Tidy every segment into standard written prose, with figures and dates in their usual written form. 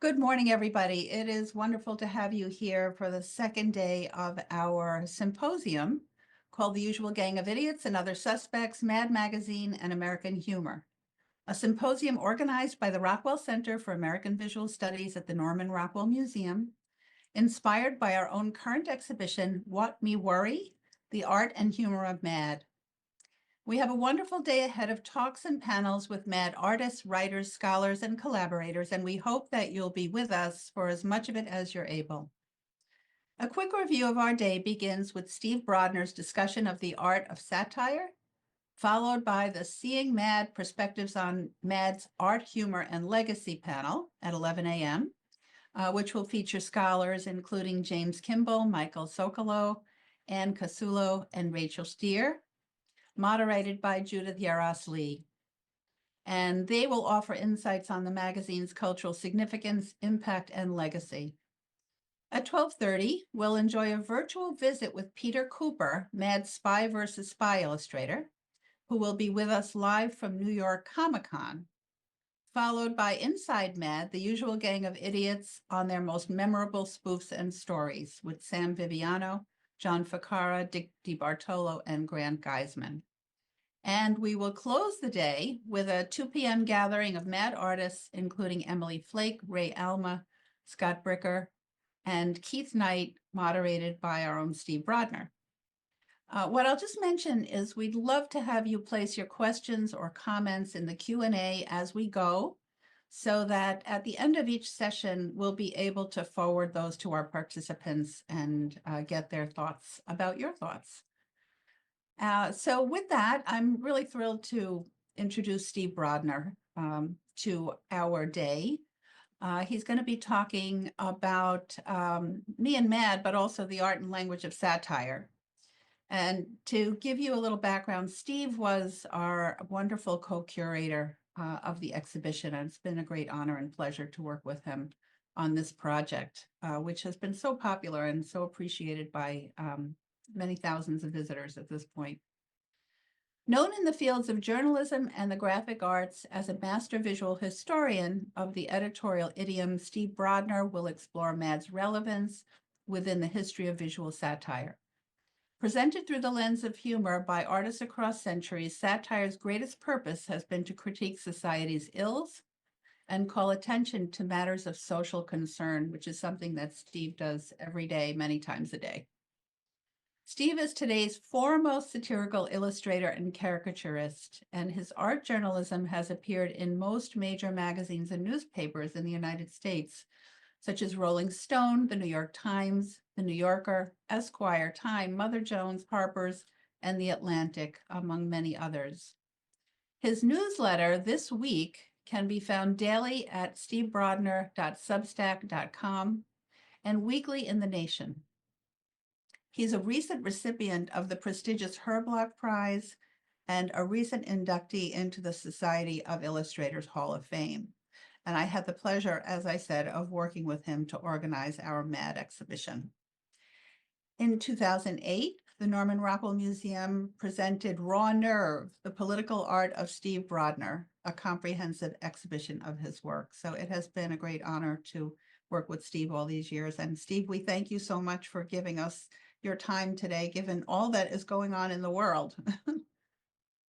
Good morning, everybody. It is wonderful to have you here for the second day of our symposium called The Usual Gang of Idiots and Other Suspects, Mad Magazine, and American Humor, a symposium organized by the Rockwell Center for American Visual Studies at the Norman Rockwell Museum, inspired by our own current exhibition, What Me Worry? The Art and Humor of Mad. We have a wonderful day ahead of talks and panels with mad artists, writers, scholars, and collaborators, and we hope that you'll be with us for as much of it as you're able. A quick review of our day begins with Steve Brodner's discussion of the art of satire, followed by the Seeing Mad Perspectives on Mad's Art, Humor, and Legacy panel at 11 a.m., which will feature scholars including James Kimball, Michael Sokolow, Ann Casulo, and Rachel Steer, moderated by Judith Yaros Lee. And they will offer insights on the magazine's cultural significance, impact, and legacy. At 12:30, we'll enjoy a virtual visit with Peter Cooper, Mad Spy vs. Spy illustrator, who will be with us live from New York Comic-Con, followed by Inside Mad, the usual gang of idiots on their most memorable spoofs and stories with Sam Viviano, John Ficarra, Dick DiBartolo, and Grant Geisman. And we will close the day with a 2 p.m. gathering of mad artists, including Emily Flake, Ray Alma, Scott Bricker, and Keith Knight, moderated by our own Steve Brodner. What I'll just mention is we'd love to have you place your questions or comments in the Q&A as we go, so that at the end of each session, we'll be able to forward those to our participants and get their thoughts about your thoughts. So with that, I'm really thrilled to introduce Steve Brodner to our day. He's going to be talking about me and Mad, but also the art and language of satire. And to give you a little background, Steve was our wonderful co-curator of the exhibition, and it's been a great honor and pleasure to work with him on this project, which has been so popular and so appreciated by many thousands of visitors at this point. Known in the fields of journalism and the graphic arts as a master visual historian of the editorial idiom, Steve Brodner will explore Mad's relevance within the history of visual satire. Presented through the lens of humor by artists across centuries, satire's greatest purpose has been to critique society's ills and call attention to matters of social concern, which is something that Steve does every day, many times a day. Steve is today's foremost satirical illustrator and caricaturist, and his art journalism has appeared in most major magazines and newspapers in the United States, such as Rolling Stone, The New York Times, The New Yorker, Esquire, Time, Mother Jones, Harper's, and The Atlantic, among many others. His newsletter this week can be found daily at stevebrodner.substack.com and weekly in The Nation. He's a recent recipient of the prestigious Herblock Prize and a recent inductee into the Society of Illustrators Hall of Fame. And I had the pleasure, as I said, of working with him to organize our MAD exhibition. In 2008, the Norman Rockwell Museum presented Raw Nerve, the political art of Steve Brodner, a comprehensive exhibition of his work. So it has been a great honor to work with Steve all these years. And Steve, we thank you so much for giving us your time today, given all that is going on in the world.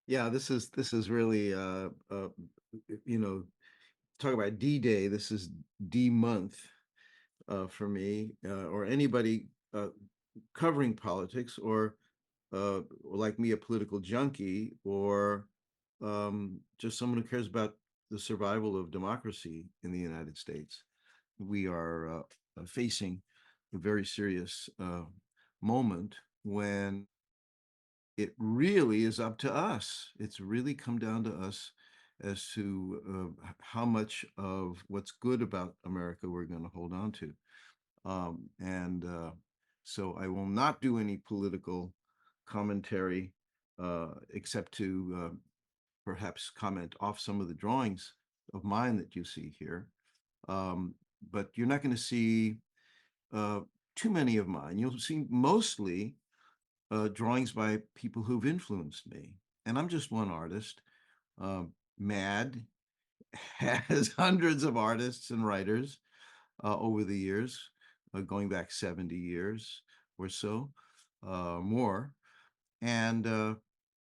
Yeah, this is really talk about D-Day. This is D month for me or anybody covering politics or like me, a political junkie, or just someone who cares about the survival of democracy in the United States. We are facing a very serious moment when it really is up to us. It's really come down to us as to how much of what's good about America we're going to hold on to. So I will not do any political commentary except to perhaps comment off some of the drawings of mine that you see here. But you're not going to see too many of mine. You'll see mostly drawings by people who've influenced me. And I'm just one artist. MAD has hundreds of artists and writers over the years, going back 70 years or so, more. And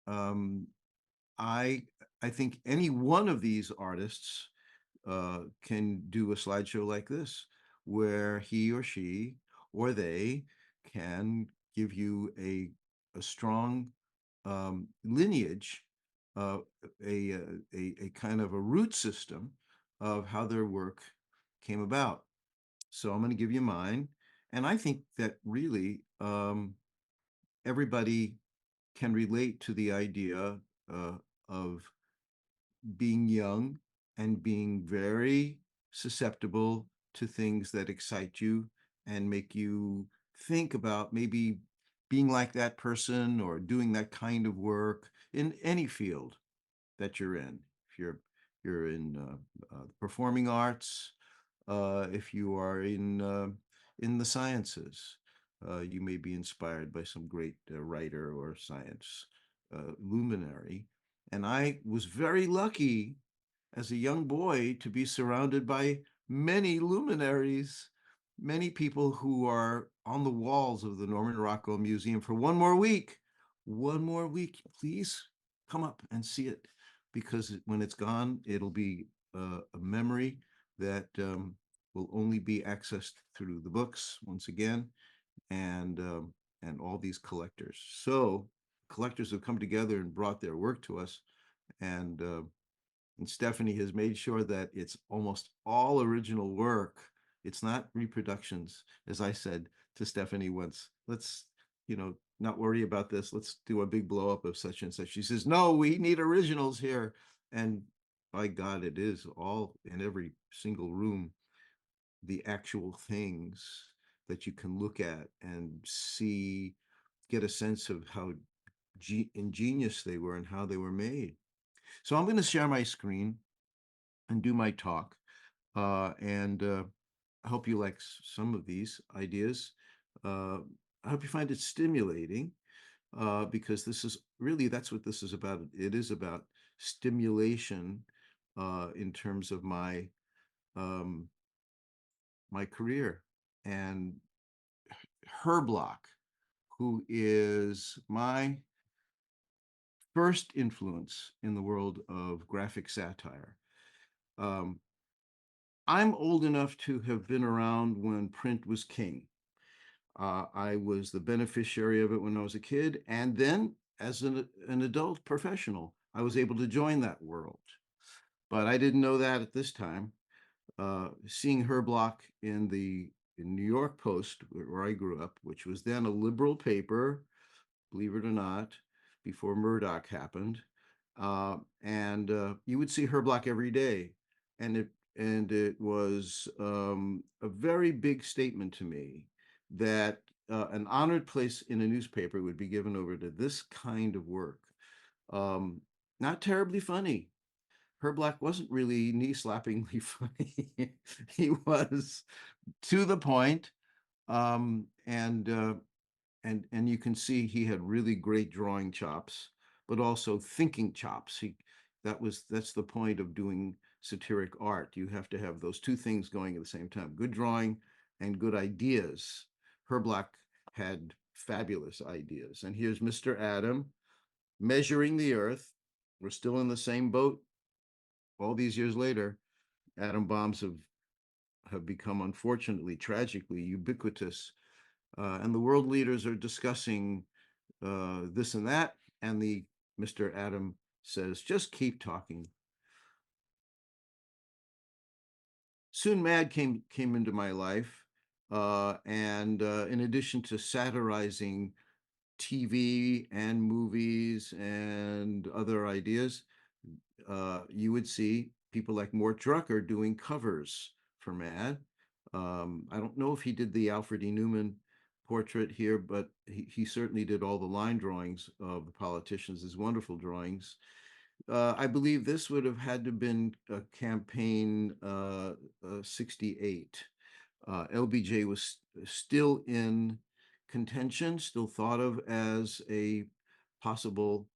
um, I I think any one of these artists can do a slideshow like this, where he or she or they can give you a strong lineage, uh, a kind of a root system of how their work came about. So I'm going to give you mine, and I think that really everybody can relate to the idea uh, of being young and being very susceptible to things that excite you and make you think about maybe being like that person or doing that kind of work in any field that you're in. If you're in performing arts, if you are in the sciences, you may be inspired by some great writer or science luminary. And I was very lucky as a young boy to be surrounded by many luminaries, many people who are on the walls of the Norman Rockwell Museum for one more week. One more week, please come up and see it, because when it's gone, it'll be a memory that will only be accessed through the books once again, and all these collectors. So collectors have come together and brought their work to us, and uh, and Stephanie has made sure that it's almost all original work. It's not reproductions. As I said to Stephanie once, let's, not worry about this. Let's do a big blow up of such and such. She says, no, we need originals here. And by God, it is all in every single room, the actual things that you can look at and see, get a sense of how ingenious they were and how they were made. So I'm going to share my screen and do my talk. And I hope you like some of these ideas. I hope you find it stimulating, because this is really, that's what this is about. It is about stimulation in terms of um, my career. And Herblock, who is my first influence in the world of graphic satire. Um, I'm old enough to have been around when print was king. I was the beneficiary of it when I was a kid, and then as an adult professional, I was able to join that world. But I didn't know that at this time. Seeing her block in New York Post, where I grew up, which was then a liberal paper, believe it or not, before Murdoch happened. And you would see her block every day. And it was a very big statement to me that an honored place in a newspaper would be given over to this kind of work. Um, Not terribly funny. Herblock wasn't really knee-slappingly funny. He was to the point, um, and uh, and you can see he had really great drawing chops, but also thinking chops. That's the point of doing satiric art. You have to have those two things going at the same time: good drawing and good ideas. Herblock had fabulous ideas. And here's Mr. Adam measuring the earth. We're still in the same boat all these years later. Atom bombs have become, unfortunately, tragically ubiquitous, and the world leaders are discussing this and that, and the Mr. Adam says, just keep talking. Soon Mad came into my life, and in addition to satirizing TV and movies and other ideas, you would see people like Mort Drucker doing covers for Mad. I don't know if he did the Alfred E. Newman portrait here, but he certainly did all the line drawings of the politicians, his wonderful drawings. I believe this would have had to have been a campaign 68. LBJ was still in contention, still thought of as a possible,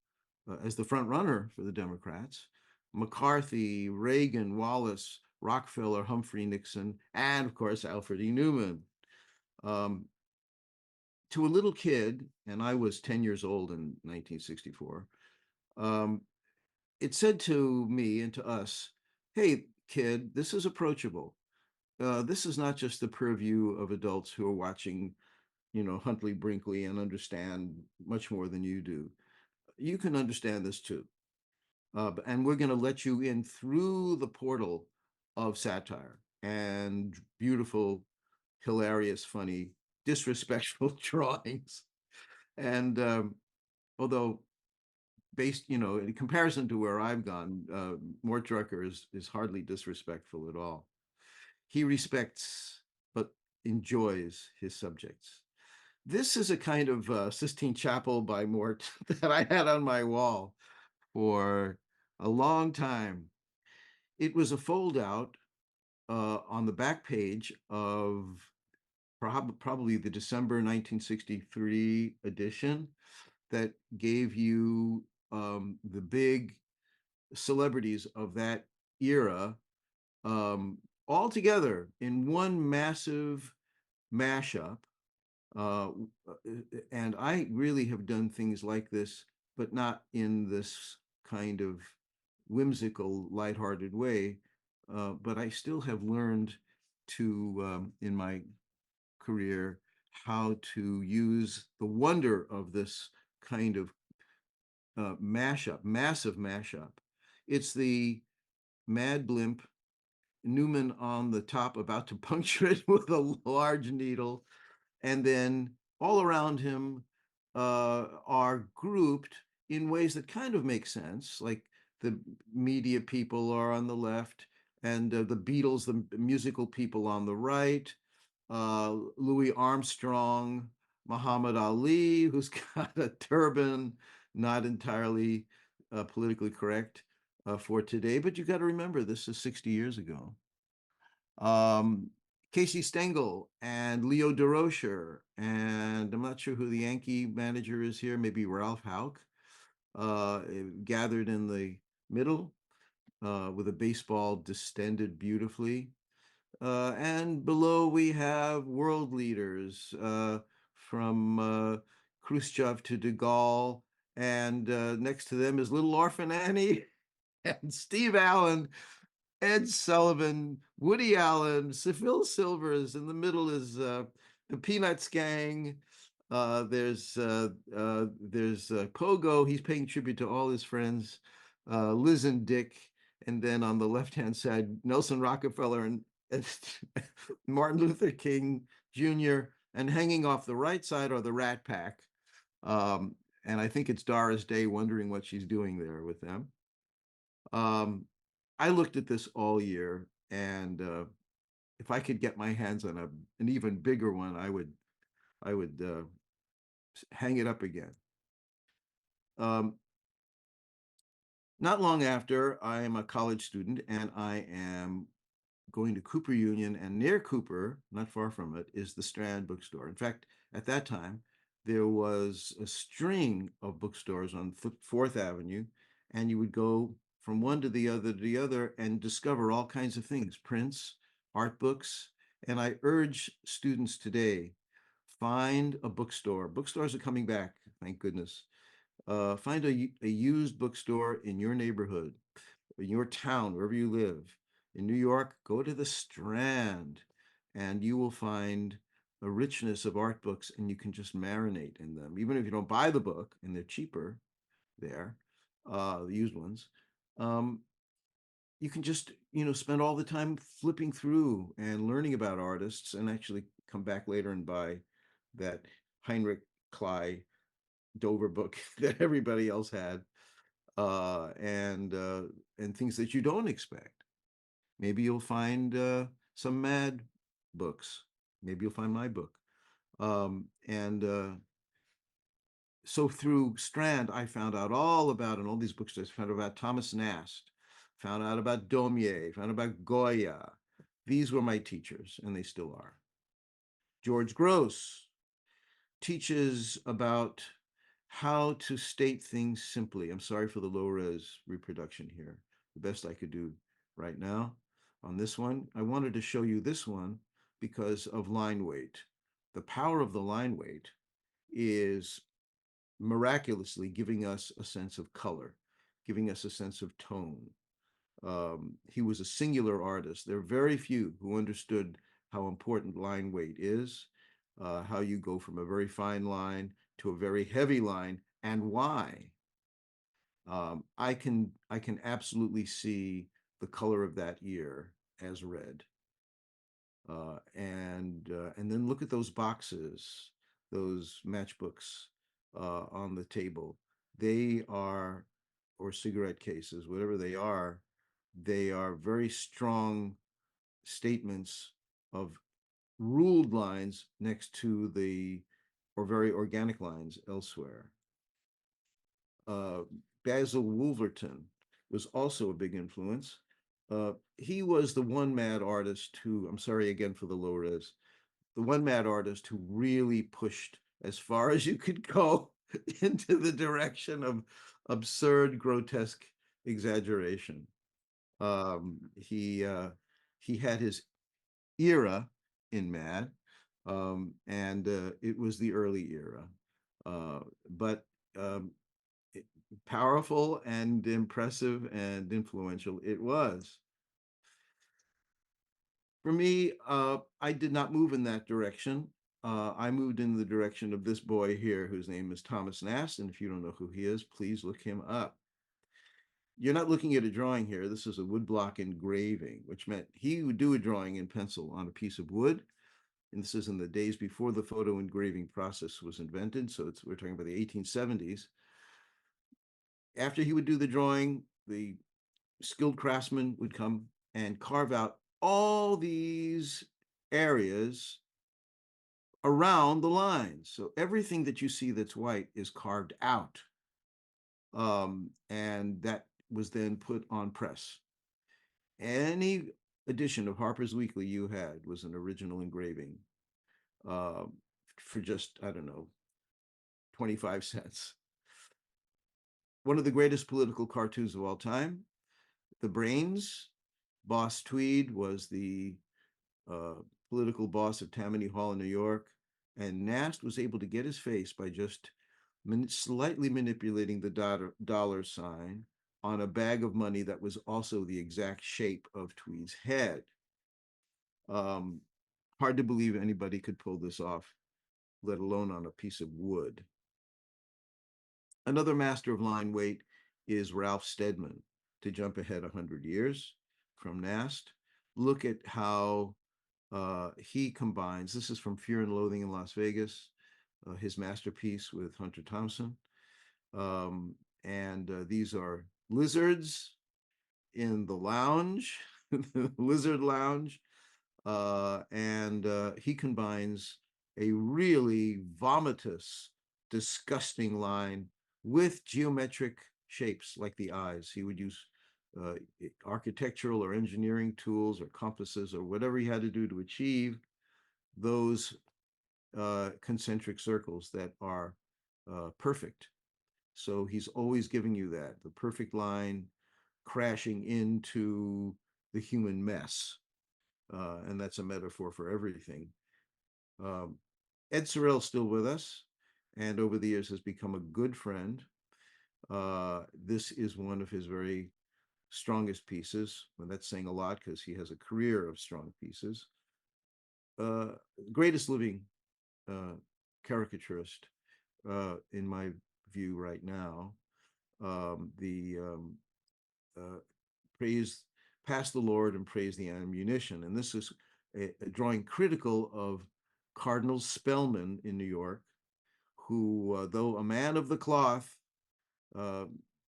as the front runner for the Democrats. McCarthy, Reagan, Wallace Rockwell, Humphrey Nixon, and of course, Alfred E. Neuman. Um, to a little kid, and I was 10 years old in 1964, um, it said to me and to us, hey, kid, this is approachable. This is not just the purview of adults who are watching, Huntley Brinkley and understand much more than you do. You can understand this too. And we're going to let you in through the portal of satire and beautiful, hilarious, funny, disrespectful drawings. And although based, in comparison to where I've gone, Mort Drucker is hardly disrespectful at all. He respects but enjoys his subjects. This is a kind of Sistine Chapel by Mort that I had on my wall for a long time. It was a fold out on the back page of probably the December 1963 edition that gave you the big celebrities of that era all together in one massive mashup. Uh, and I really have done things like this, but not in this kind of whimsical, lighthearted way. But I still have learned to, in my career, how to use the wonder of this kind of mashup, massive mashup. It's the Mad Blimp, Newman on the top about to puncture it with a large needle, and then all around him are grouped in ways that kind of make sense, like the media people are on the left, and the Beatles, the musical people on the right, Louis Armstrong, Muhammad Ali, who's got a turban, not entirely politically correct for today, but you got to remember this is 60 years ago. Um, Casey Stengel and Leo DeRocher, and I'm not sure who the Yankee manager is here, maybe Ralph Houck, gathered in the middle with a baseball distended beautifully. And below we have world leaders from Khrushchev to de Gaulle, and next to them is Little Orphan Annie and Steve Allen, Ed Sullivan, Woody Allen, Phil Silvers. In the middle is the Peanuts gang. There's Pogo. He's paying tribute to all his friends, Liz and Dick. And then on the left-hand side, Nelson Rockefeller and Martin Luther King Jr. And hanging off the right side are the Rat Pack. And I think it's Doris Day wondering what she's doing there with them. I looked at this all year, and if I could get my hands on an even bigger one, I would hang it up again. Not long after, I am a college student, and I am going to Cooper Union, and near Cooper, not far from it, is the Strand bookstore. In fact, at that time, there was a string of bookstores on Fourth Avenue, and you would go from one to the other, and discover all kinds of things, prints, art books. And I urge students today, find a bookstore. Bookstores are coming back, thank goodness. Find a used bookstore in your neighborhood, in your town, wherever you live. In New York, go to the Strand, and you will find a richness of art books, and you can just marinate in them. Even if you don't buy the book, and they're cheaper there, the used ones, you can just, spend all the time flipping through and learning about artists, and actually come back later and buy that Heinrich Klei Dover book that everybody else had, and things that you don't expect. Maybe you'll find some Mad books. Maybe you'll find my book. And so through Strand, I found out all about, and all these bookstores, found out about Thomas Nast, found out about Daumier, found out about Goya. These were my teachers, and they still are. George Gross teaches about how to state things simply. I'm sorry for the low res reproduction here, the best I could do right now. on this one. I wanted to show you this one because of line weight. The power of the line weight is miraculously giving us a sense of color, giving us a sense of tone. He was a singular artist. There are very few who understood how important line weight is, how you go from a very fine line to a very heavy line, and why. I can absolutely see the color of that year as red. And then look at those boxes, those matchbooks on the table. They are, or cigarette cases, whatever they are very strong statements of ruled lines next to the, or very organic lines elsewhere. Basil Wolverton was also a big influence. He was the one mad artist who, I'm sorry again for the low res, the one mad artist who really pushed as far as you could go into the direction of absurd, grotesque exaggeration. He had his era in Mad, and it was the early era, but um, powerful and impressive and influential it was. For me, I did not move in that direction. I moved in the direction of this boy here, whose name is Thomas Nast, and if you don't know who he is, please look him up. You're not looking at a drawing here. This is a woodblock engraving, which meant he would do a drawing in pencil on a piece of wood. And this is in the days before the photo engraving process was invented. So we're talking about the 1870s. After he would do the drawing, the skilled craftsman would come and carve out all these areas around the lines. So everything that you see that's white is carved out. And that was then put on press. Any edition of Harper's Weekly you had was an original engraving uh, for just, I don't know, 25 cents. One of the greatest political cartoons of all time, The Brains. Boss Tweed was the political boss of Tammany Hall in New York, and Nast was able to get his face by just slightly manipulating the dollar sign on a bag of money that was also the exact shape of Tweed's head. Um, Hard to believe anybody could pull this off, let alone on a piece of wood. Another master of line weight is Ralph Steadman. To jump ahead 100 years from Nast, look at how he combines, this is from Fear and Loathing in Las Vegas, his masterpiece with Hunter Thompson. And these are lizards in the lounge, the lizard lounge. And he combines a really vomitous, disgusting line with geometric shapes like the eyes. He would use uh, architectural or engineering tools or compasses or whatever he had to do to achieve those concentric circles that are perfect. So he's always giving you that, the perfect line crashing into the human mess. And that's a metaphor for everything. Um, Ed Sorel's still with us, and over the years has become a good friend. This is one of his very strongest pieces. Well, that's saying a lot because he has a career of strong pieces. Greatest living caricaturist, in my view, right now. The praise, pass the Lord and praise the ammunition. And this is a drawing critical of Cardinal Spellman in New York, who, though a man of the cloth, uh,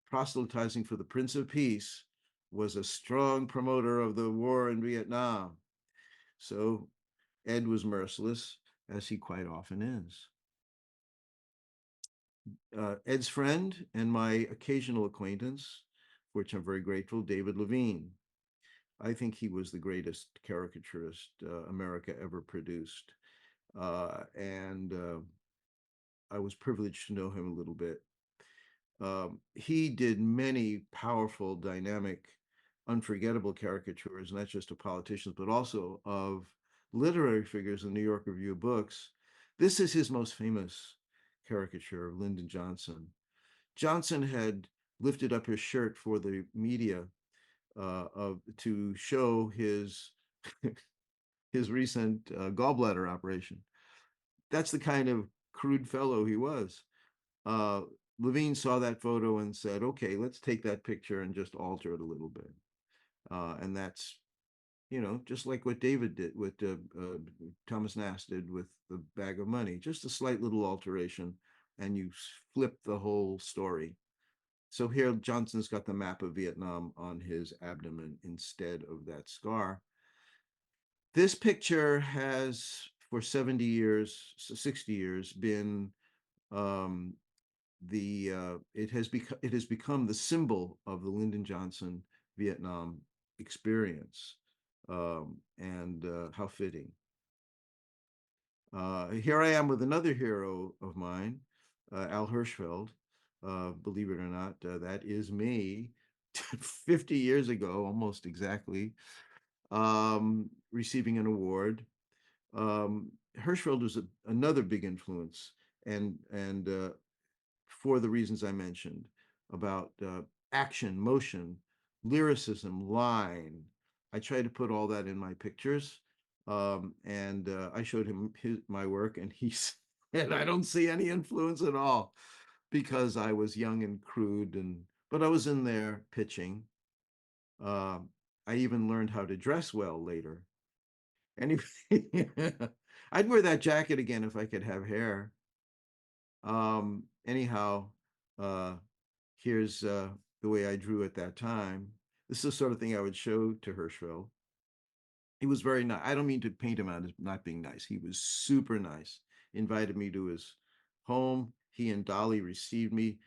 proselytizing for the Prince of Peace, was a strong promoter of the war in Vietnam. So Ed was merciless, as he quite often is. Ed's friend and my occasional acquaintance, for which I'm very grateful, David Levine. I think he was the greatest caricaturist America ever produced. And I was privileged to know him a little bit. He did many powerful, dynamic unforgettable caricatures, not just of politicians, but also of literary figures in the New York Review of Books. This is his most famous caricature of Lyndon Johnson. Johnson had lifted up his shirt for the media to show his his recent gallbladder operation. That's the kind of crude fellow he was. Uh, Levine saw that photo and said, "Okay, let's take that picture and just alter it a little bit." And that's, just like what David did, what Thomas Nast did with the bag of money, just a slight little alteration, and you flip the whole story. So here Johnson's got the map of Vietnam on his abdomen instead of that scar. This picture has, for 70 years, 60 years, been um, it has become the symbol of the Lyndon Johnson Vietnam experience, and how fitting. Here I am with another hero of mine, Al Hirschfeld. Believe it or not, that is me 50 years ago, almost exactly, receiving an award. Hirschfeld was another big influence, and for the reasons I mentioned about action, motion, lyricism, line. I tried to put all that in my pictures, and I showed him my work, and he said, "I don't see any influence at all," because I was young and crude, but I was in there pitching. Uh, I even learned how to dress well later. Anyway, I'd wear that jacket again if I could have hair. Anyhow, uh, here's the way I drew at that time. This is the sort of thing I would show to Hirschfeld. He was very nice. I don't mean to paint him out as not being nice. He was super nice. Invited me to his home. He and Dolly received me,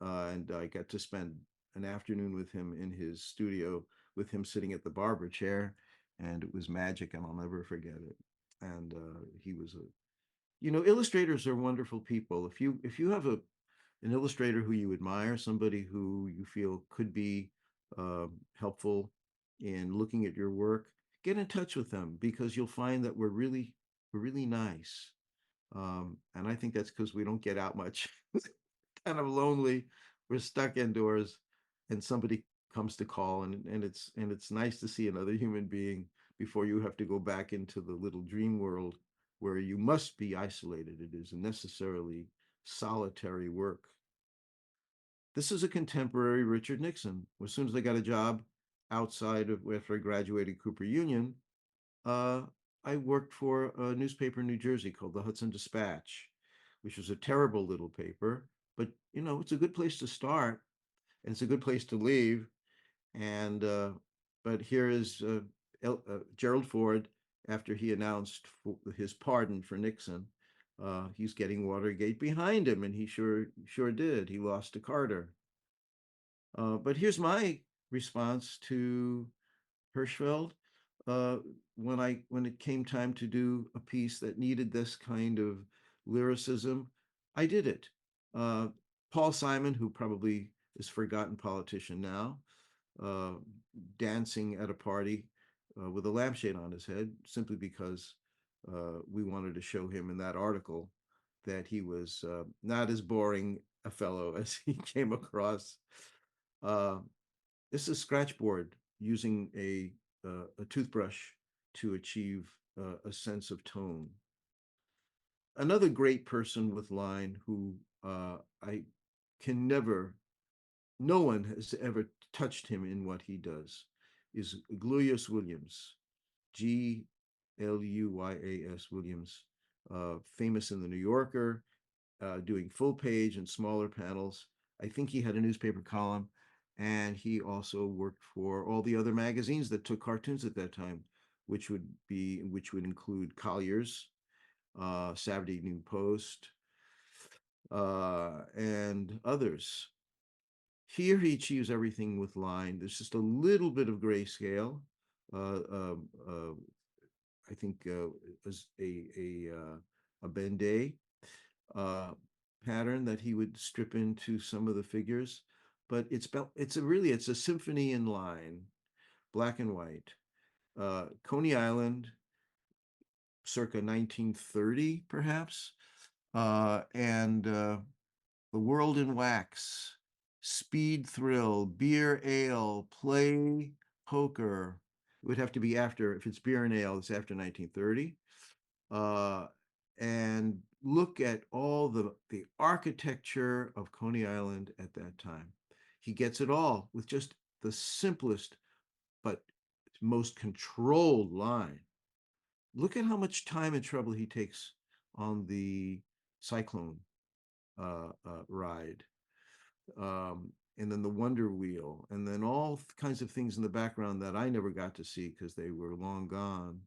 and I got to spend an afternoon with him in his studio, with him sitting at the barber chair, and it was magic, and I'll never forget it. And he was illustrators are wonderful people. If you have an illustrator who you admire, somebody who you feel could be helpful in looking at your work, get in touch with them, because you'll find that we're really nice. And I think that's because we don't get out much. Kind of lonely. We're stuck indoors, and somebody comes to call, and it's nice to see another human being before you have to go back into the little dream world where you must be isolated. It is necessarily solitary work. This is a contemporary Richard Nixon. As soon as I got a job outside of after I graduated Cooper Union, uh, I worked for a newspaper in New Jersey called the Hudson Dispatch, which was a terrible little paper, but it's a good place to start, and it's a good place to leave. And but here is Gerald Ford, after he announced his pardon for Nixon. He's getting Watergate behind him, and he sure did. He lost to Carter. But here's my response to Hirschfeld. Uh, when it came time to do a piece that needed this kind of lyricism, I did it. Uh, Paul Simon, who probably is a forgotten politician now, uh, dancing at a party with a lampshade on his head, simply because we wanted to show him in that article that he was not as boring a fellow as he came across. Uh, this is scratchboard using a toothbrush to achieve a sense of tone. Another great person with line who I can never, no one has ever touched him in what he does, is Gluyas Williams, Gluyas Williams, famous in the New Yorker, doing full page and smaller panels. I think he had a newspaper column, and he also worked for all the other magazines that took cartoons at that time, which would include Collier's, Saturday Evening Post, and others. Here he achieves everything with line. There's just a little bit of grayscale. Uh, uh, uh, I think as a Bendé uh, pattern that he would strip into some of the figures, but it's a symphony in line. black and white. Coney Island, circa 1930, perhaps, and The World in Wax, Speed Thrill, Beer Ale, Play Poker. It would have to be after, if it's beer and ale, it's after 1930. And look at all the architecture of Coney Island at that time. He gets it all with just the simplest but most controlled line. Look at how much time and trouble he takes on the Cyclone ride. And then the Wonder Wheel, and then all kinds of things in the background that I never got to see because they were long gone.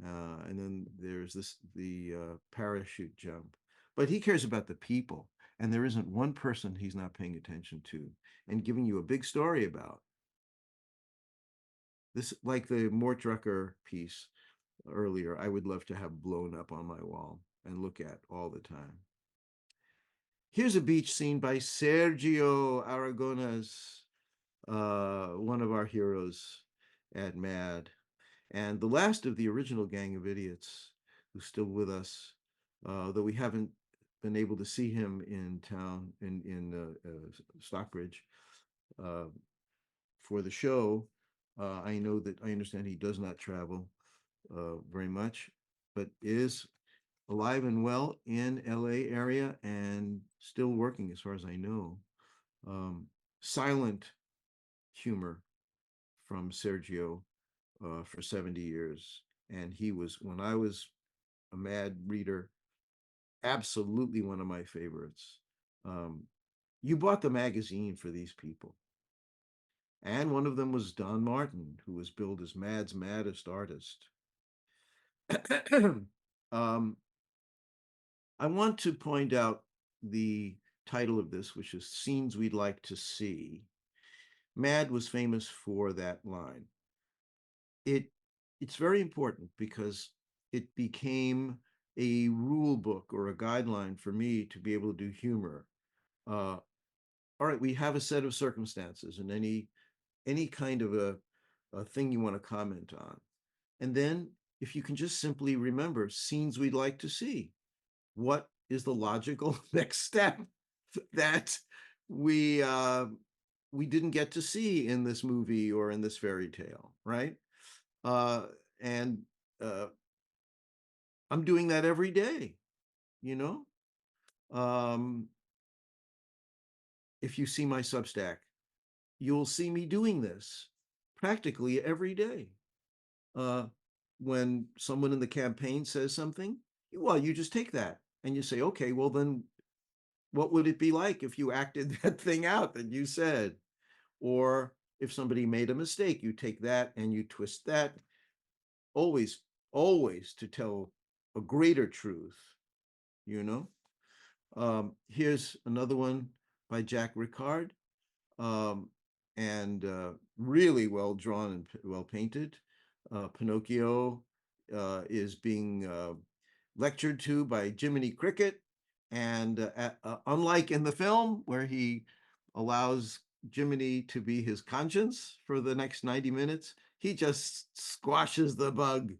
And then there's the parachute jump. But he cares about the people, and there isn't one person he's not paying attention to and giving you a big story about. This, like the Mort Drucker piece earlier, I would love to have blown up on my wall and look at all the time. Here's a beach scene by Sergio Aragones, one of our heroes at MAD. And the last of the original Gang of Idiots, who's still with us, though we haven't been able to see him in town, in Stockbridge, for the show. I understand he does not travel very much, but is alive and well in LA area and still working as far as I know. Silent humor from Sergio for 70 years. And he was, when I was a MAD reader, absolutely one of my favorites. You bought the magazine for these people. And one of them was Don Martin, who was billed as MAD's maddest artist. I want to point out the title of this, which is Scenes We'd Like to See. MAD was famous for that line. It's very important because it became a rule book or a guideline for me to be able to do humor. All right, we have a set of circumstances and any kind of a thing you want to comment on. And then if you can just simply remember scenes we'd like to see, what is the logical next step that we didn't get to see in this movie or in this fairy tale, right? And I'm doing that every day, you know? If you see my Substack, you'll see me doing this practically every day. When someone in the campaign says something, well, you just take that and you say, okay, well, then what would it be like if you acted that thing out that you said? Or if somebody made a mistake, you take that and you twist that, always, always to tell a greater truth, you know? Here's another one by Jack Ricard, and really well drawn and well painted. Pinocchio is being lectured to by Jiminy Cricket, and unlike in the film where he allows Jiminy to be his conscience for the next 90 minutes, he just squashes the bug.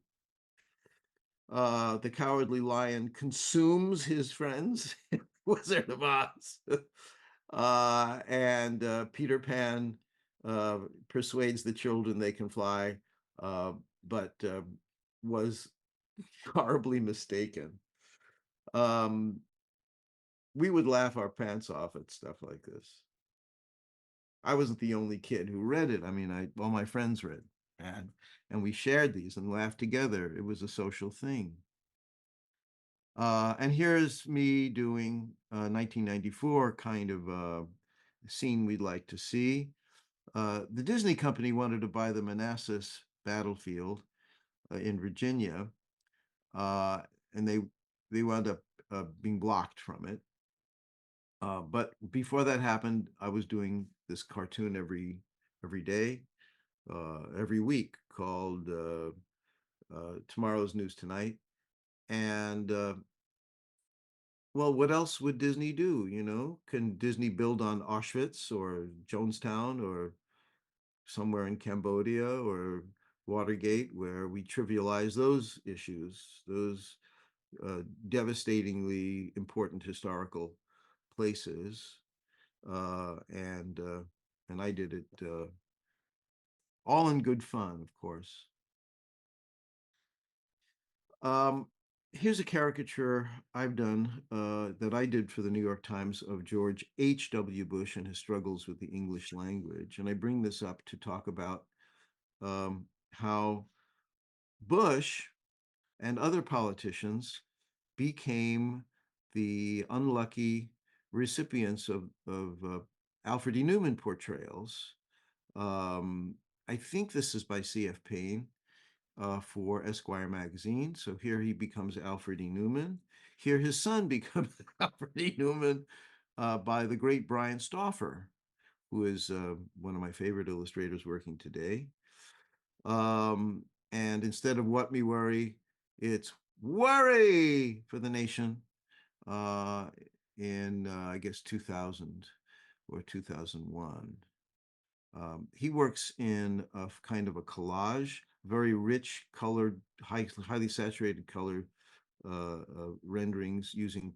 The Cowardly Lion consumes his friends, Wizard of Oz. And Peter Pan persuades the children they can fly, but was horribly mistaken. We would laugh our pants off at stuff like this. I wasn't the only kid who read it. I mean, all my friends read, and we shared these and laughed together. It was a social thing. And here's me doing 1994 kind of scene we'd like to see. The Disney company wanted to buy the Manassas battlefield in Virginia, and they wound up being blocked from it. But before that happened, I was doing this cartoon every day, every week, called Tomorrow's News Tonight. And well, what else would Disney do? You know, can Disney build on Auschwitz or Jonestown or somewhere in Cambodia or Watergate, where we trivialize those issues, those devastatingly important historical places, and I did it all in good fun, of course. Um, Here's a caricature I've done that I did for the New York Times of George H.W. Bush and his struggles with the English language. And I bring this up to talk about how Bush and other politicians became the unlucky recipients of Alfred E. Newman portrayals. Um, I think this is by C.F. Payne for Esquire magazine. So here he becomes Alfred E. Newman. Here his son becomes Alfred E. Newman by the great Brian Stauffer, who is one of my favorite illustrators working today. And instead of what me worry, it's worry for the nation uh, in, I guess, 2000 or 2001. He works in a kind of a collage, very rich colored, highly saturated colored renderings using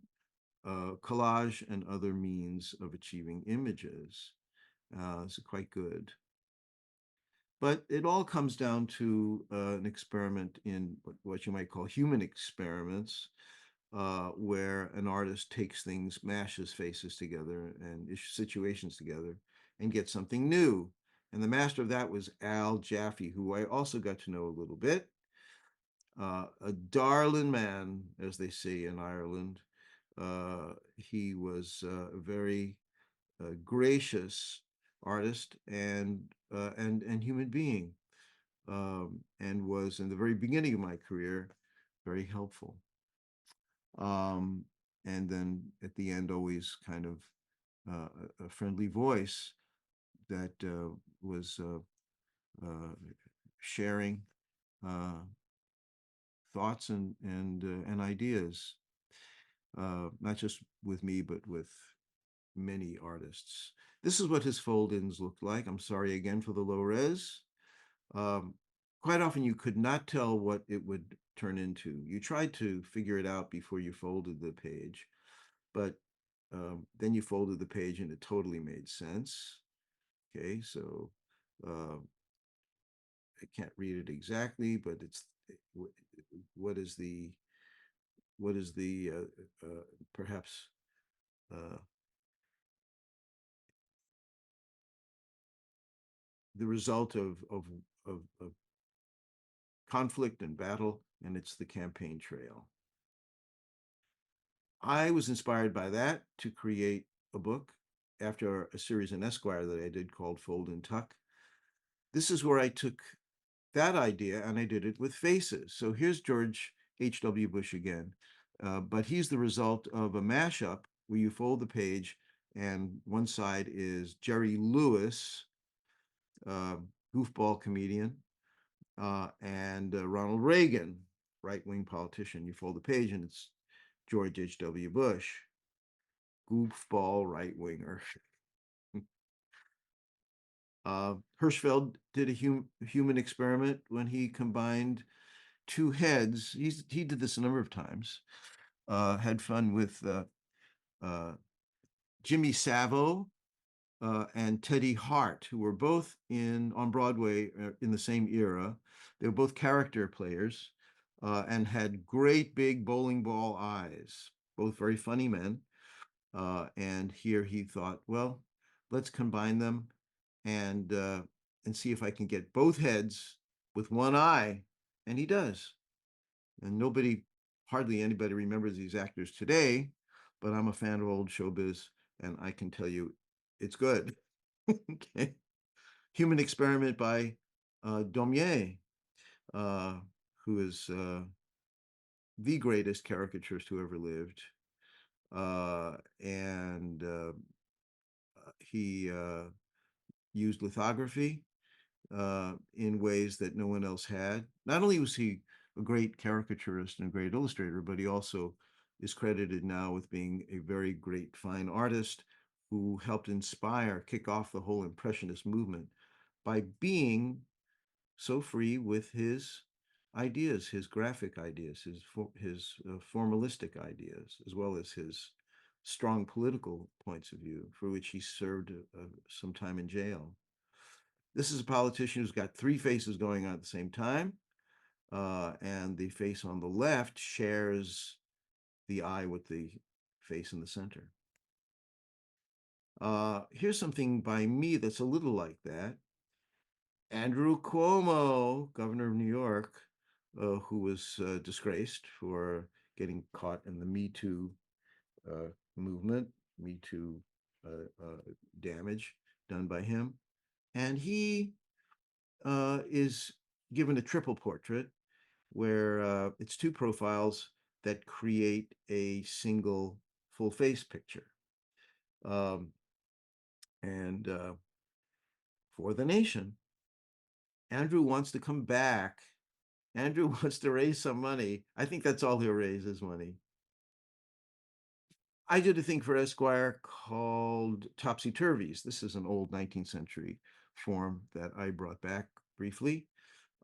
collage and other means of achieving images. It's quite good. But it all comes down to an experiment in what you might call human experiments, where an artist takes things, mashes faces together and situations together and gets something new. And the master of that was Al Jaffe, who I also got to know a little bit. A darling man, as they say in Ireland. He was a very gracious artist and human being, and was in the very beginning of my career very helpful. Um, and then at the end, always kind of a friendly voice that was sharing uh, thoughts and ideas, not just with me, but with many artists. This is what his fold-ins looked like. I'm sorry again for the low res. Um, Quite often you could not tell what it would turn into. You tried to figure it out before you folded the page, but then you folded the page and it totally made sense. Okay, so uh, I can't read it exactly, but it's what is the perhaps uh, the result of conflict and battle, and it's the campaign trail. I was inspired by that to create a book after a series in Esquire that I did called Fold and Tuck. This is where I took that idea and I did it with faces. So here's George H.W. Bush again, but he's the result of a mashup where you fold the page and one side is Jerry Lewis, goofball comedian, and Ronald Reagan, right-wing politician. You fold the page and it's George H.W. Bush, goofball right-winger. Hirschfeld did a human experiment when he combined two heads. He did this a number of times. Had fun with Jimmy Savile and Teddy Hart, who were both on Broadway in the same era. They were both character players and had great big bowling ball eyes. Both very funny men. And here he thought, well, let's combine them and see if I can get both heads with one eye. And he does. And hardly anybody remembers these actors today, but I'm a fan of old showbiz, and I can tell you it's good. Okay. Human Experiment by Daumier, who is the greatest caricaturist who ever lived. And he used lithography in ways that no one else had. Not only was he a great caricaturist and a great illustrator, but he also is credited now with being a very great fine artist who helped kick off the whole Impressionist movement by being so free with his ideas, his graphic ideas, his formalistic ideas, as well as his strong political points of view, for which he served some time in jail. This is a politician who's got three faces going on at the same time, and the face on the left shares the eye with the face in the center. Here's something by me that's a little like that. Andrew Cuomo, governor of New York, who was disgraced for getting caught in the Me Too movement, Me Too damage done by him. And he is given a triple portrait where it's two profiles that create a single full face picture. And for the nation, Andrew wants to come back. Andrew wants to raise some money. I think that's all he'll raise is money. I did a thing for Esquire called Topsy Turvies. This is an old 19th century form that I brought back briefly.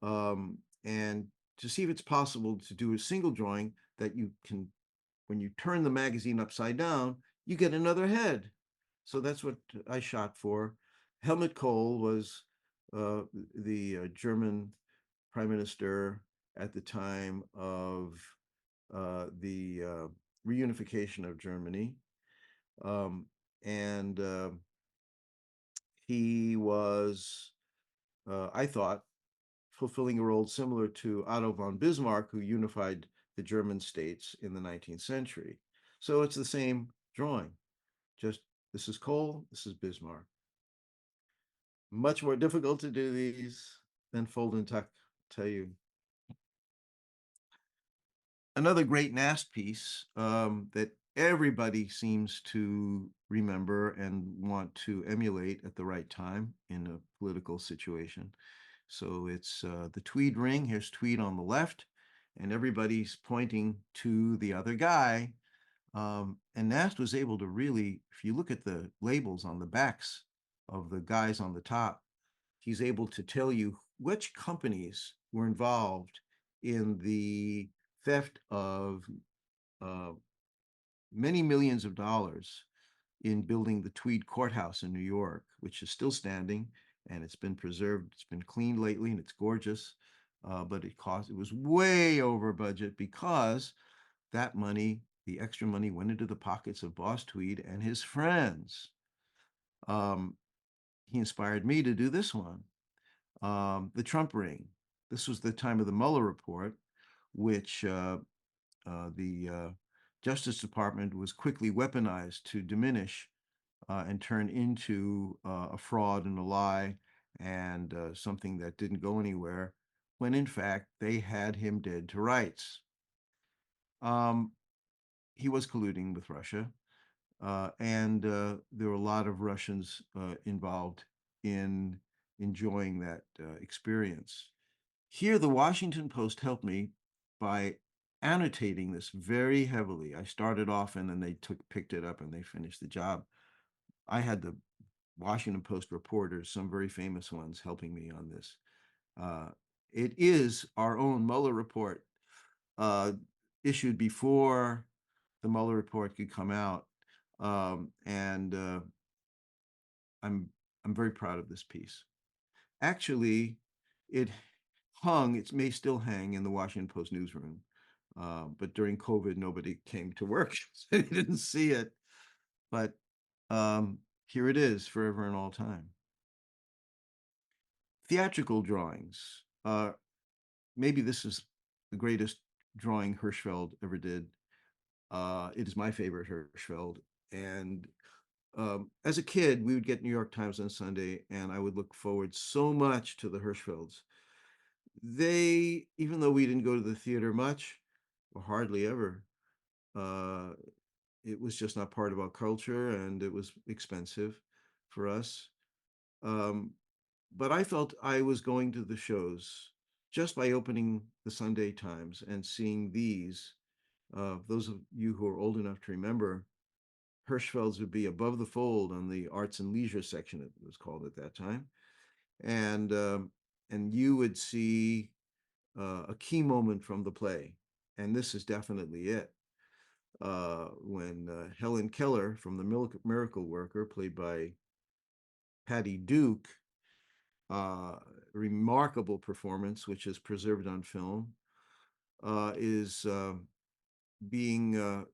And to see if it's possible to do a single drawing that you can, when you turn the magazine upside down, you get another head. So that's what I shot for. Helmut Kohl was the German prime minister at the time of the reunification of Germany. And he was, I thought, fulfilling a role similar to Otto von Bismarck, who unified the German states in the 19th century. So it's the same drawing, just this is Kohl, this is Bismarck. Much more difficult to do these than fold and tuck, I'll tell you. Another great Nast piece that everybody seems to remember and want to emulate at the right time in a political situation. So it's the Tweed ring. Here's Tweed on the left, and everybody's pointing to the other guy. And Nast was able to really, if you look at the labels on the backs of the guys on the top, he's able to tell you which companies were involved in the theft of many millions of dollars in building the Tweed Courthouse in New York, which is still standing, and it's been preserved. It's been cleaned lately, and it's gorgeous. But it was way over budget because that money, the extra money, went into the pockets of Boss Tweed and his friends. He inspired me to do this one. The Trump ring. This was the time of the Mueller report, which the Justice Department was quickly weaponized to diminish and turn into a fraud and a lie and something that didn't go anywhere, when in fact they had him dead to rights. He was colluding with Russia, and there were a lot of Russians involved in enjoying that experience. Here, the Washington Post helped me by annotating this very heavily. I started off and then they picked it up and they finished the job. I had the Washington Post reporters, some very famous ones, helping me on this. It is our own Mueller report, issued before the Mueller report could come out. And I'm very proud of this piece. Actually, it may still hang in the Washington Post newsroom. But during COVID, nobody came to work, so they didn't see it. But here it is, forever and all time. Theatrical drawings. Maybe this is the greatest drawing Hirschfeld ever did. It is my favorite Hirschfeld. And as a kid, we would get New York Times on Sunday, and I would look forward so much to the Hirschfelds. They, even though we didn't go to the theater much, or hardly ever, it was just not part of our culture, and it was expensive for us. But I felt I was going to the shows just by opening the Sunday Times and seeing these. Those of you who are old enough to remember, Hirschfeld's would be above the fold on the arts and leisure section, it was called at that time. and you would see a key moment from the play, and this is definitely it. When Helen Keller from The Miracle Worker, played by Patty Duke, uh, remarkable performance, which is preserved on film, is being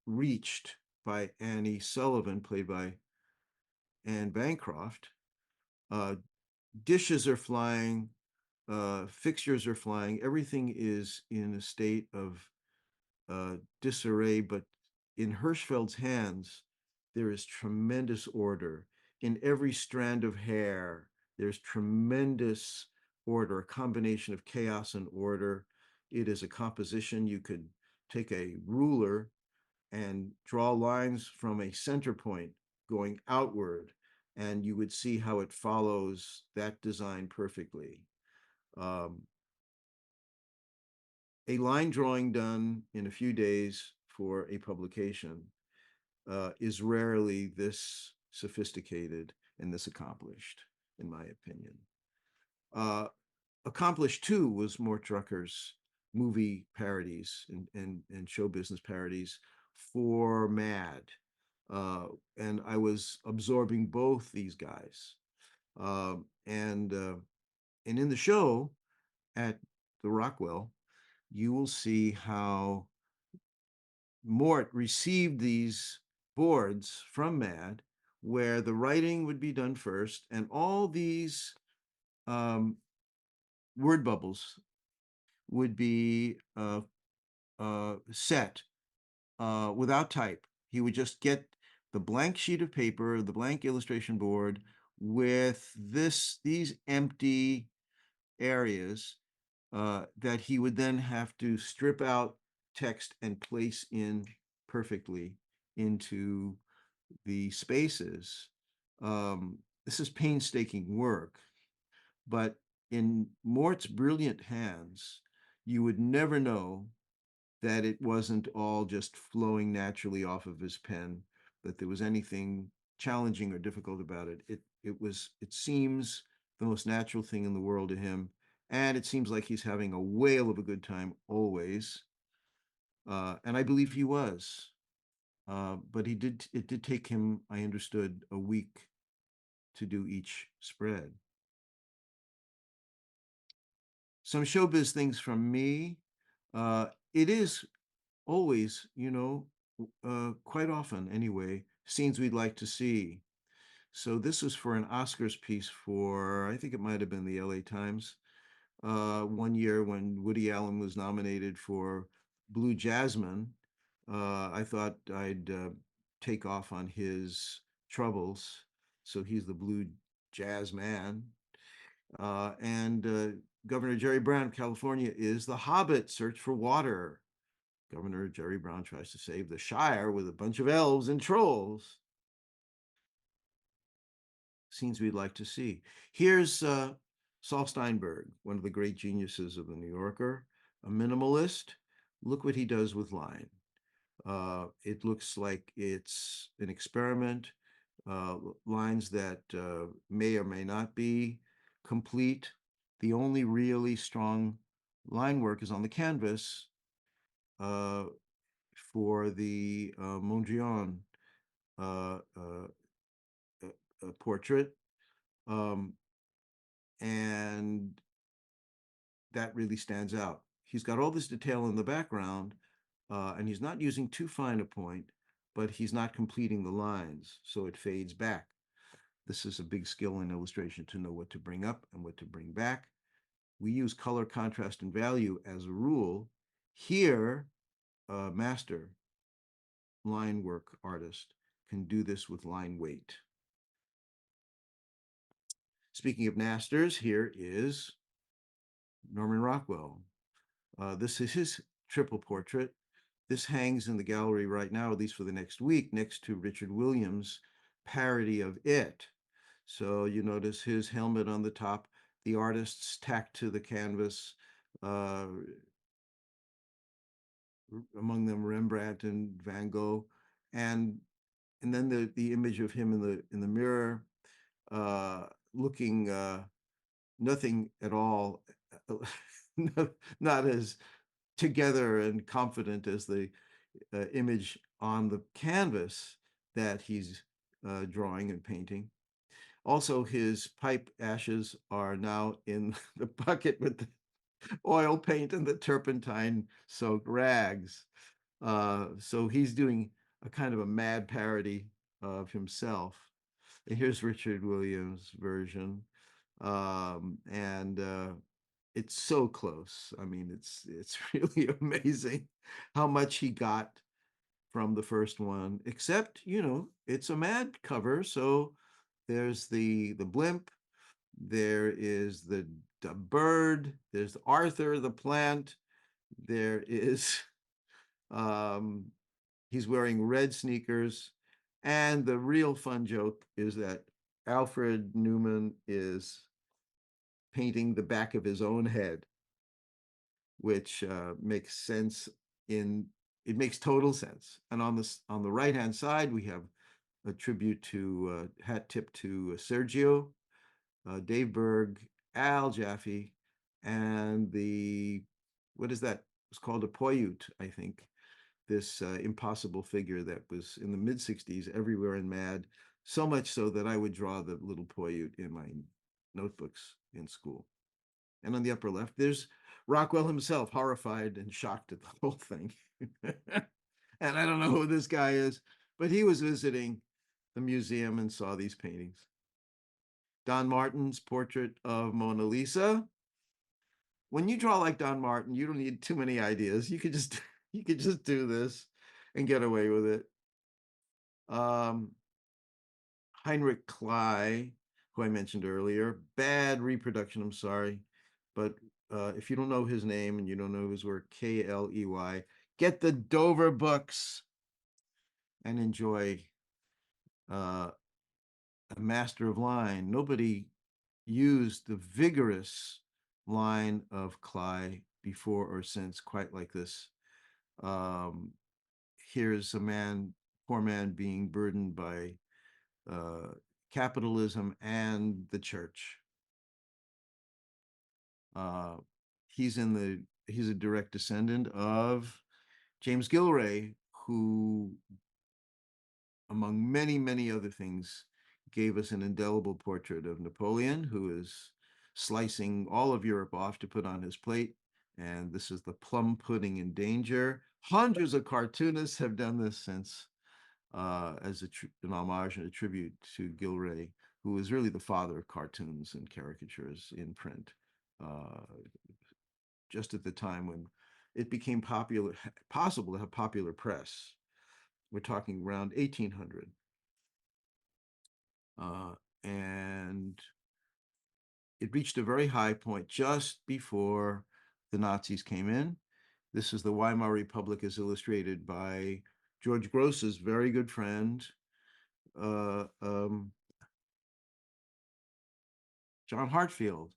reached by Annie Sullivan, played by Anne Bancroft. Uh, Dishes are flying, fixtures are flying, everything is in a state of disarray, but in Hirschfeld's hands, there is tremendous order. In every strand of hair, there's tremendous order, a combination of chaos and order. It is a composition. You could take a ruler and draw lines from a center point going outward, and you would see how it follows that design perfectly. Um, a line drawing done in a few days for a publication is rarely this sophisticated and this accomplished, in my opinion. Uh, Accomplished too was Mort Drucker's movie parodies and show business parodies for Mad. Uh, and I was absorbing both these guys. And in the show at the Rockwell, you will see how Mort received these boards from Mad, where the writing would be done first, and all these um, word bubbles would be set without type. He would just get the blank sheet of paper, the blank illustration board with these empty areas that he would then have to strip out text and place in perfectly into the spaces. This is painstaking work, but in Mort's brilliant hands, you would never know that it wasn't all just flowing naturally off of his pen, that there was anything challenging or difficult about it. It seems the most natural thing in the world to him, and it seems like he's having a whale of a good time always. And I believe he was. But it did take him, I understood, a week to do each spread. Some showbiz things from me. It is always, quite often anyway, scenes we'd like to see. So this was for an Oscars piece for, I think it might have been the LA Times, one year when Woody Allen was nominated for Blue Jasmine. I thought I'd take off on his troubles. So he's the Blue Jazz Man. And Governor Jerry Brown of California is the Hobbit, Search for Water. Governor Jerry Brown tries to save the Shire with a bunch of elves and trolls. Scenes we'd like to see. Here's Saul Steinberg, one of the great geniuses of the New Yorker, a minimalist. Look what he does with line. It looks like it's an experiment, lines that may or may not be complete. The only really strong line work is on the canvas for the Mondrian uh, uh, portrait. Um, and that really stands out. He's got all this detail in the background, and he's not using too fine a point, but he's not completing the lines, so it fades back. This is a big skill in illustration to know what to bring up and what to bring back. We use color, contrast, and value as a rule. Here, a master line work artist can do this with line weight. Speaking of masters, here is Norman Rockwell. This is his triple portrait. This hangs in the gallery right now, at least for the next week, next to Richard Williams' parody of It. So you notice his helmet on the top, the artists tacked to the canvas, uh, among them Rembrandt and Van Gogh, and then the image of him in the mirror, looking nothing at all, not as together and confident as the image on the canvas that he's drawing and painting. Also, his pipe ashes are now in the bucket with the oil paint and the turpentine soaked rags. So he's doing a kind of a mad parody of himself. And here's Richard Williams' version. And it's so close. I mean, it's really amazing how much he got from the first one, except, it's a mad cover. So there's the blimp, there is the bird, there's Arthur the plant, there is um he's wearing red sneakers, and the real fun joke is that Alfred Newman is painting the back of his own head, which makes sense in it makes total sense. And on the right hand side, we have a tribute to hat tip to Sergio, Dave Berg, Al Jaffe, and the what is that? It's called a Poyut, I think. This impossible figure that was in the mid '60s everywhere in Mad, so much so that I would draw the little Poyut in my notebooks in school. And on the upper left, there's Rockwell himself, horrified and shocked at the whole thing. And I don't know who this guy is, but he was visiting the museum and saw these paintings. Don Martin's portrait of Mona Lisa. When you draw like Don Martin, you don't need too many ideas. You could just you could just do this and get away with it. Um, Heinrich Kley, who I mentioned earlier, bad reproduction, I'm sorry. But if you don't know his name and you don't know his work, Kley, get the Dover books and enjoy a master of line. Nobody used the vigorous line of Kley before or since quite like this. Um, Here's a man, poor man, being burdened by uh, capitalism and the church. Uh, he's a direct descendant of James Gilray, who, among many, many other things, gave us an indelible portrait of Napoleon, who is slicing all of Europe off to put on his plate. And this is the plum pudding in danger. Hundreds of cartoonists have done this since, as an homage and a tribute to Gilray, who was really the father of cartoons and caricatures in print, uh, just at the time when it became possible to have popular press. We're talking around 1800. And it reached a very high point just before the Nazis came in. This is the Weimar Republic as illustrated by George Gross's very good friend, uh, um, John Hartfield.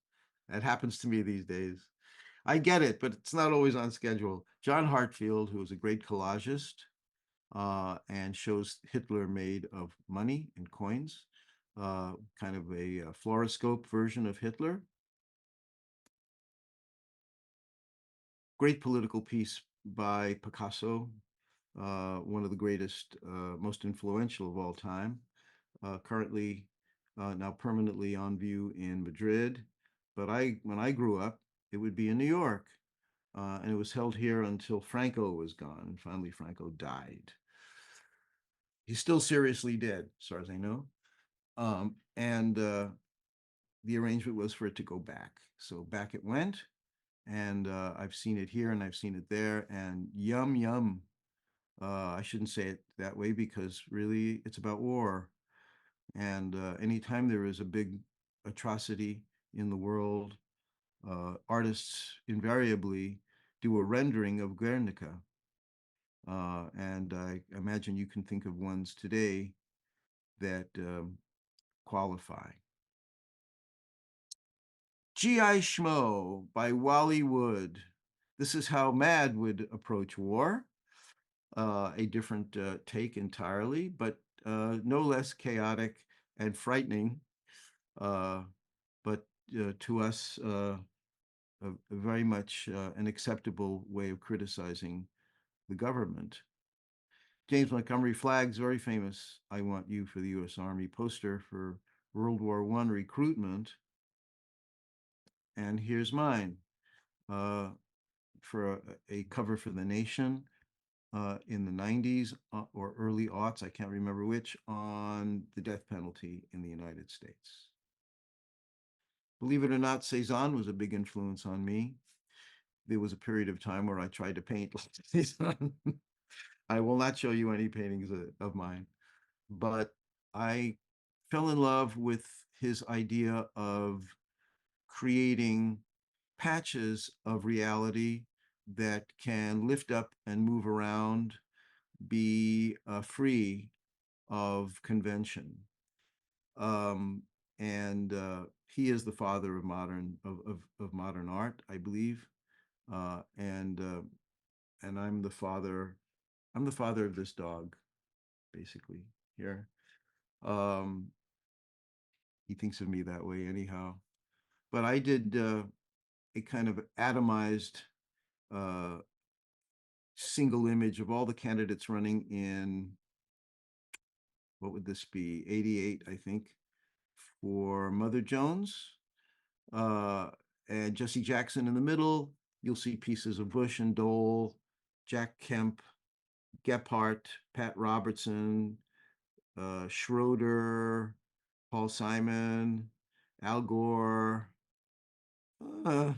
That happens to me these days. I get it, but it's not always on schedule. John Hartfield, who was a great collagist, and shows Hitler made of money and coins, kind of a fluoroscope version of Hitler. Great political piece by Picasso, one of the greatest, most influential of all time, currently now permanently on view in Madrid. But when I grew up, it would be in New York. And it was held here until Franco was gone. And finally, Franco died. He's still seriously dead, as far as I know. And the arrangement was for it to go back. So back it went. And I've seen it here and I've seen it there. And yum, yum. I shouldn't say it that way because really it's about war. And anytime there is a big atrocity in the world, artists invariably do a rendering of Guernica. And I imagine you can think of ones today that qualify. G.I. Schmo by Wally Wood. This is how Mad would approach war. A different take entirely, but no less chaotic and frightening. But to us a very much an acceptable way of criticizing the government. James Montgomery Flagg's very famous "I Want You" for the U.S. Army poster for World War I recruitment. And here's mine for a cover for The Nation in the 90s or early aughts, I can't remember which, on the death penalty in the United States. Believe it or not, Cezanne was a big influence on me. There was a period of time where I tried to paint like Cezanne. I will not show you any paintings of mine, but I fell in love with his idea of creating patches of reality that can lift up and move around, be free of convention. Um, and he is the father of modern art, I believe. And I'm the father. I'm the father of this dog, basically. Here, um, he thinks of me that way, anyhow. But I did a kind of atomized uh, single image of all the candidates running in, what would this be, 88, I think, for Mother Jones. Uh, and Jesse Jackson in the middle. You'll see pieces of Bush and Dole, Jack Kemp, Gephardt, Pat Robertson, Schroeder, Paul Simon, Al Gore. Uh,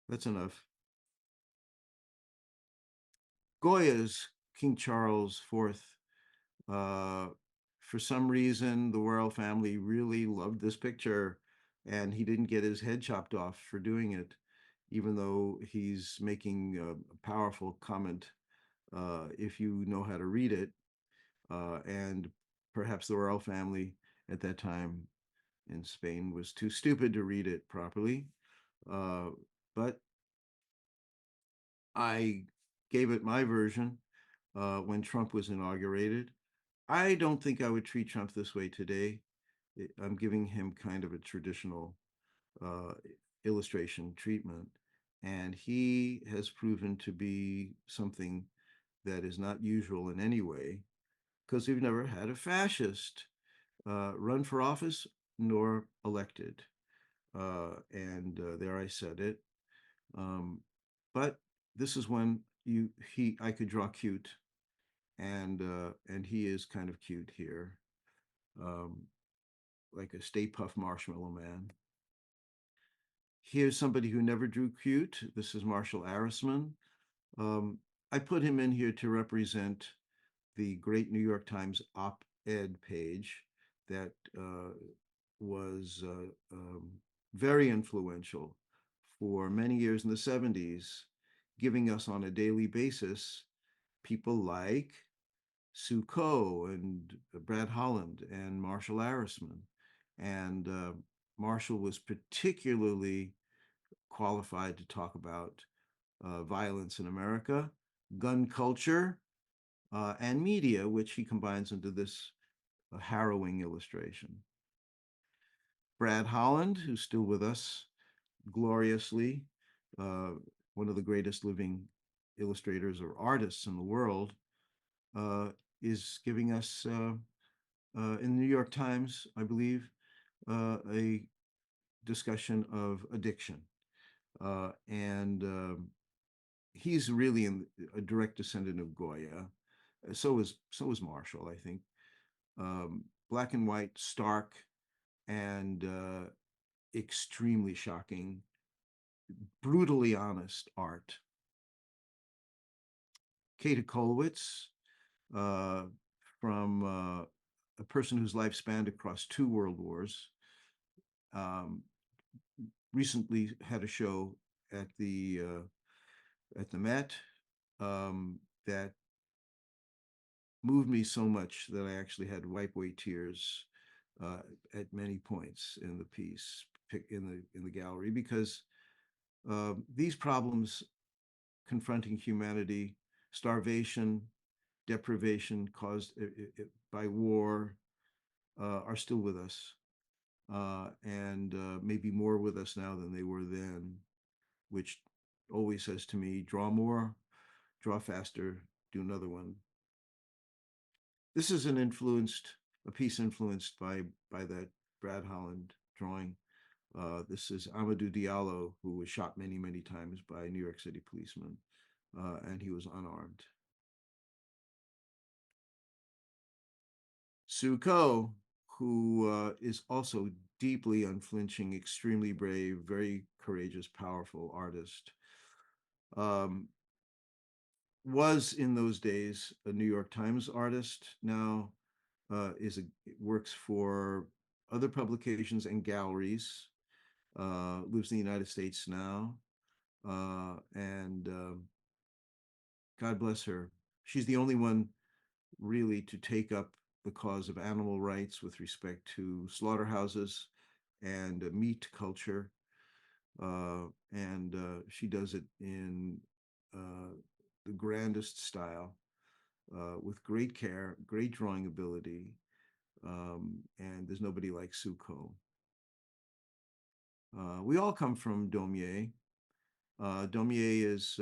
that's enough. Goya's King Charles IV. For some reason, the royal family really loved this picture, and he didn't get his head chopped off for doing it, even though he's making a powerful comment if you know how to read it. And perhaps the royal family at that time in Spain was too stupid to read it properly. But I gave it my version when Trump was inaugurated. I don't think I would treat Trump this way today. I'm giving him kind of a traditional uh, illustration treatment, and he has proven to be something that is not usual in any way, because we've never had a fascist run for office nor elected. And there I said it. Um, but this is when I could draw cute, and he is kind of cute here, um, like a Stay Puft Marshmallow Man. Here's somebody who never drew cute. This is Marshall Arisman. Um, I put him in here to represent the great New York Times op-ed page that was very influential for many years in the 70s, giving us on a daily basis people like Sue Coe and Brad Holland and Marshall Arisman. And Marshall was particularly qualified to talk about violence in America, gun culture, and media, which he combines into this harrowing illustration. Brad Holland, who's still with us gloriously, uh, one of the greatest living illustrators or artists in the world, uh, is giving us, in the New York Times, I believe, a discussion of addiction. And he's really a direct descendant of Goya. So is Marshall, I think. Black and white, stark, and extremely shocking, brutally honest art. Kata Kolowitz, uh, from a person whose life spanned across two world wars, um, recently had a show at the Met that moved me so much that I actually had wipe away tears at many points in the piece, in the gallery, because these problems confronting humanity, starvation, deprivation caused by war, are still with us. and maybe more with us now than they were then, which always says to me, draw more, draw faster, do another one. This is a piece influenced by that Brad Holland drawing. This is Amadou Diallo, who was shot many, many times by New York City policemen, and he was unarmed. Sue Ko, who is also deeply unflinching, extremely brave, very courageous, powerful artist, um, was in those days a New York Times artist. Now works for other publications and galleries. Lives in the United States now, and God bless her. She's the only one really to take up the cause of animal rights with respect to slaughterhouses and meat culture. And she does it in the grandest style, with great care, great drawing ability, and there's nobody like Sue Ko. We all come from Daumier. Daumier is,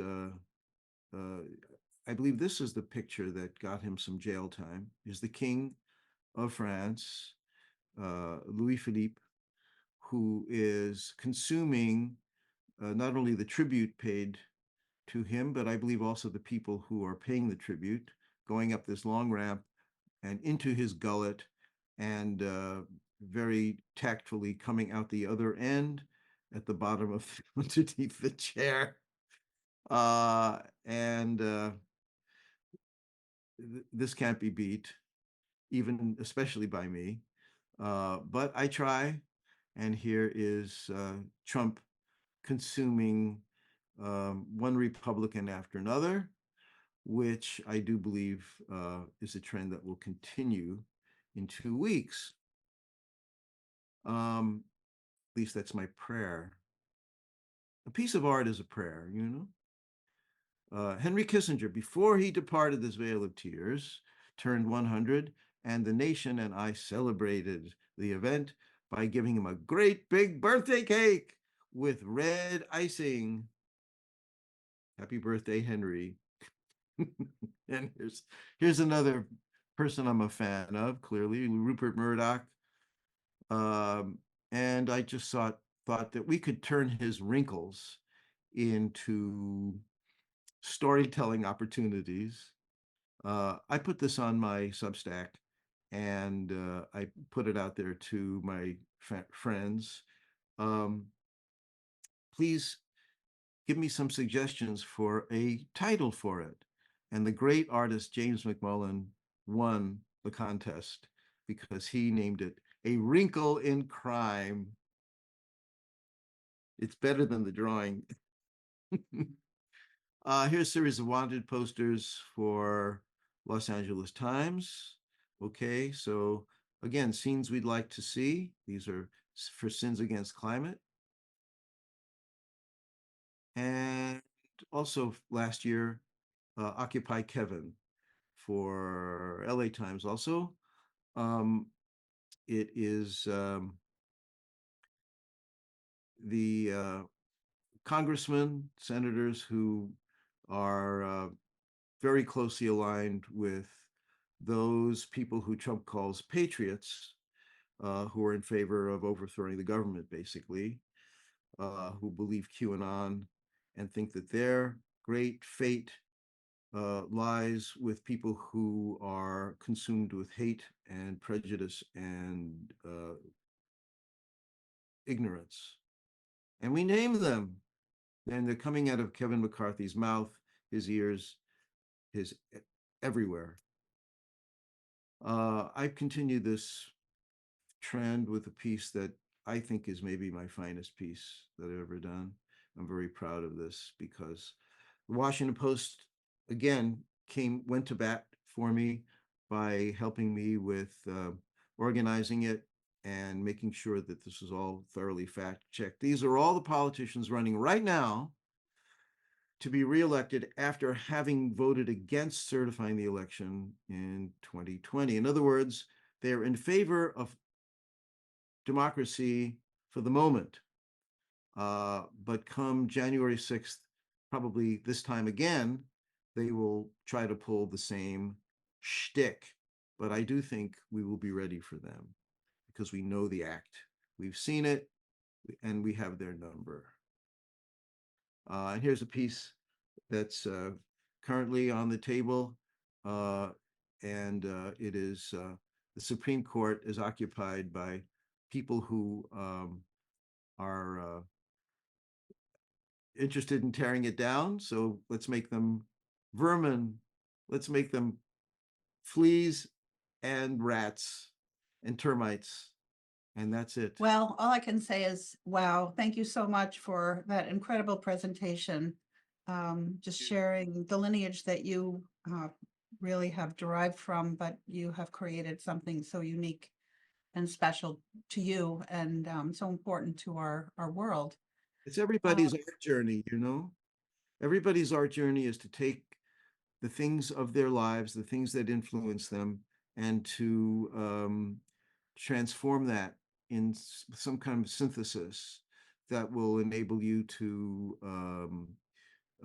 I believe this is the picture that got him some jail time, is the King of France, Louis Philippe, who is consuming not only the tribute paid to him, but I believe also the people who are paying the tribute, going up this long ramp and into his gullet, and very tactfully coming out the other end at the bottom of underneath the chair. And this can't be beat, even especially by me. But I try, and here is Trump consuming one Republican after another, which I do believe is a trend that will continue in 2 weeks. At least that's my prayer. A piece of art is a prayer, you know? Henry Kissinger, before he departed this vale of tears, turned 100, and the nation and I celebrated the event by giving him a great big birthday cake with red icing. Happy birthday, Henry. And here's another person I'm a fan of, clearly, Rupert Murdoch. And I just thought that we could turn his wrinkles into storytelling opportunities. I put this on my Substack, and I put it out there to my friends. Please give me some suggestions for a title for it. And the great artist James McMullen won the contest because he named it A Wrinkle in Crime. It's better than the drawing. Here's a series of wanted posters for Los Angeles Times. Okay, so again, scenes we'd like to see. These are for Sins Against Climate. And also last year, Occupy Kevin for LA Times also. It is the congressmen, senators who are very closely aligned with those people who Trump calls patriots, who are in favor of overthrowing the government, basically, who believe QAnon and think that their great fate lies with people who are consumed with hate and prejudice and ignorance. And we name them. And they're coming out of Kevin McCarthy's mouth, his ears, his everywhere. I've continued this trend with a piece that I think is maybe my finest piece that I've ever done. I'm very proud of this because the Washington Post, again, went to bat for me by helping me with organizing it and making sure that this is all thoroughly fact-checked. These are all the politicians running right now to be reelected after having voted against certifying the election in 2020. In other words, they're in favor of democracy for the moment. But come January 6th, probably this time again, they will try to pull the same shtick. But I do think we will be ready for them because we know the act. We've seen it and we have their number. And here's a piece that's currently on the table. It is the Supreme Court is occupied by people who are interested in tearing it down. So let's make them vermin. Let's make them fleas and rats and termites. And that's it. Well, all I can say is, wow, thank you so much for that incredible presentation. Just sharing the lineage that you really have derived from, but you have created something so unique and special to you and so important to our world. It's everybody's art journey, Everybody's art journey is to take the things of their lives, the things that influence them, and to transform that in some kind of synthesis that will enable you to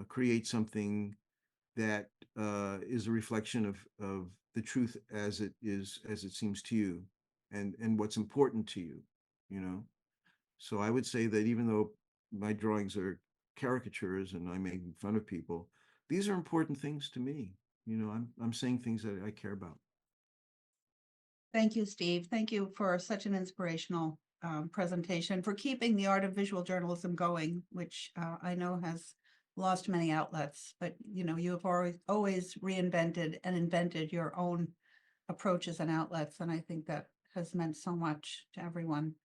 create something that is a reflection of the truth as it is, as it seems to you, and what's important to you, you know. So I would say that even though my drawings are caricatures and I'm making fun of people, these are important things to me. I'm saying things that I care about. Thank you, Steve. Thank you for such an inspirational presentation, for keeping the art of visual journalism going, which I know has lost many outlets, but you have always reinvented and invented your own approaches and outlets, and I think that has meant so much to everyone.